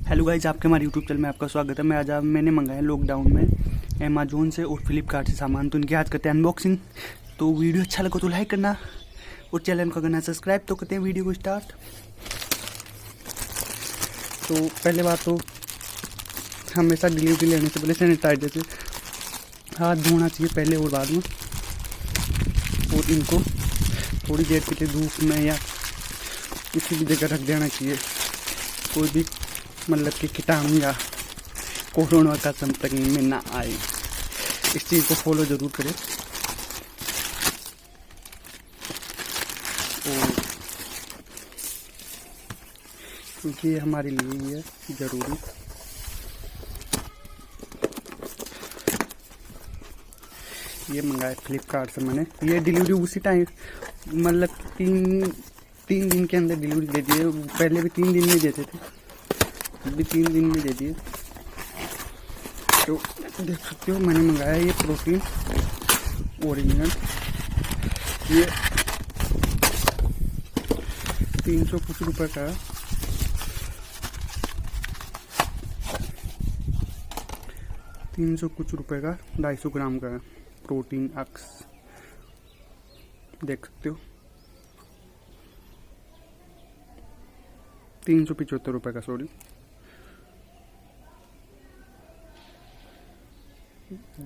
Hello guys, आपके हमारे YouTube channel में आपका स्वागत है। मैंने मंगाया लॉकडाउन में अमेजोन से और फ्लिपकार्ट से सामान, तो इनकी आज करते हैं अनबॉक्सिंग। तो वीडियो अच्छा लगा तो लाइक करना और चैनल को करना सब्सक्राइब। तो करते हैं वीडियो को स्टार्ट। तो पहले बात तो हमेशा डिलीवरी लेने से पहले सैनिटाइजर से हाथ धोना चाहिए पहले और बाद में, और इनको थोड़ी देर के लिए धूप में या किसी भी जगह रख देना चाहिए। कोई भी मतलब कि कीटाणु या कोरोना का संपर्क में ना आए, इस चीज़ को फॉलो ज़रूर करें। और क्योंकि ये हमारे लिए ही है ज़रूरी। ये मंगाया फ्लिपकार्ट से मैंने। ये डिलीवरी उसी टाइम मतलब तीन दिन के अंदर डिलीवरी दे दी है। पहले भी 3 दिन में देते थे, अभी 3 दिन में दे दिए। तो देख सकते हो मैंने मंगाया ये प्रोटीन ओरिजिनल। ये 300 कुछ रुपये का, 300 कुछ रुपये का 250 ग्राम का प्रोटीन अक्स, देख सकते हो। 375 रुपये का, सॉरी।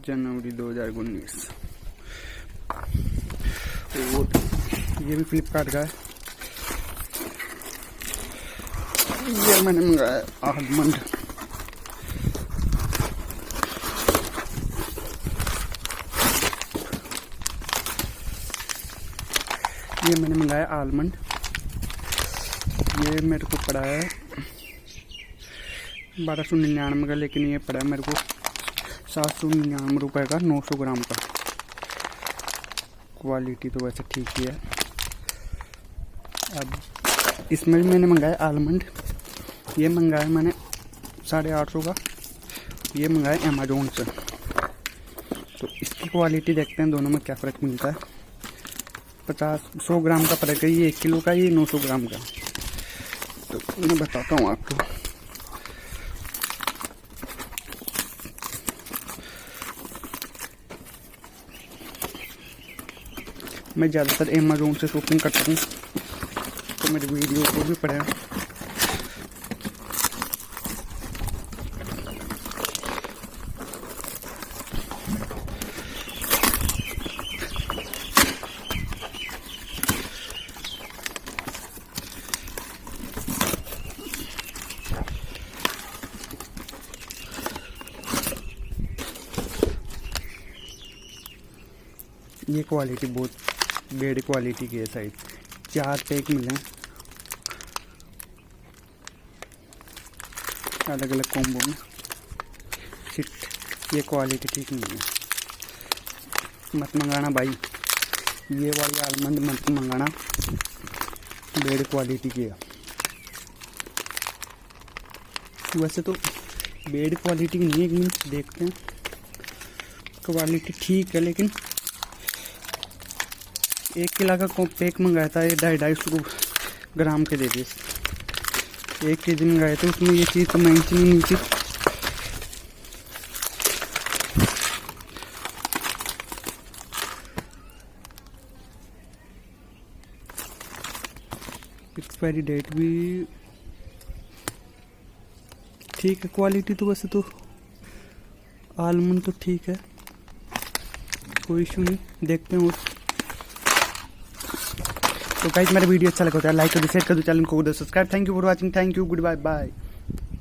जनवरी 2019। और ये भी फ्लिपकार्ट का है। ये मैंने मंगाया आलमंड। ये मैंने मंगाया आलमंड। ये मेरे को पड़ा है 1299 का, लेकिन ये पड़ा है मेरे को 799 रुपये का 900 ग्राम का। क्वालिटी तो वैसे ठीक ही है। अब इसमें भी मैंने मंगाया आलमंड। ये मंगाया मैंने 850 का। ये मंगाया अमेजोन से। तो इसकी क्वालिटी देखते हैं दोनों में क्या फ़र्क मिलता है। 100 ग्राम का फ़र्क है। ये 1 किलो का, ये 900 ग्राम का। तो मैं बताता हूँ आपको। मैं ज़्यादातर अमेजोन से शॉपिंग करता हूँ, तो मेरे वीडियो को भी पढ़ें। ये क्वालिटी बहुत बेड क्वालिटी की है। साइड 4 पैक मिले अलग अलग कॉम्बो में। शिट, ये क्वालिटी ठीक नहीं है, मत मंगाना भाई। ये वाली आलमंड मत मंगाना, बेड क्वालिटी की है। वैसे तो बेड क्वालिटी की नहीं है, लेकिन देखते हैं। क्वालिटी ठीक है, लेकिन 1 किलो का पैक मंगाया था। ये 250 ग्राम के दे दिए। 1 केजी मंगाए थे, उसमें ये चीज़ तो महंगी नहीं थी। एक्सपायरी डेट भी ठीक है। क्वालिटी तो वैसे तो आलमंड तो ठीक है, कोई इशू नहीं। देखते हैं। और तो गाइस, मेरा वीडियो अच्छा लगा तो लाइक कर दो, शेयर कर दो, चैनल को subscribe. Thank you for watching. Thank you, good bye bye.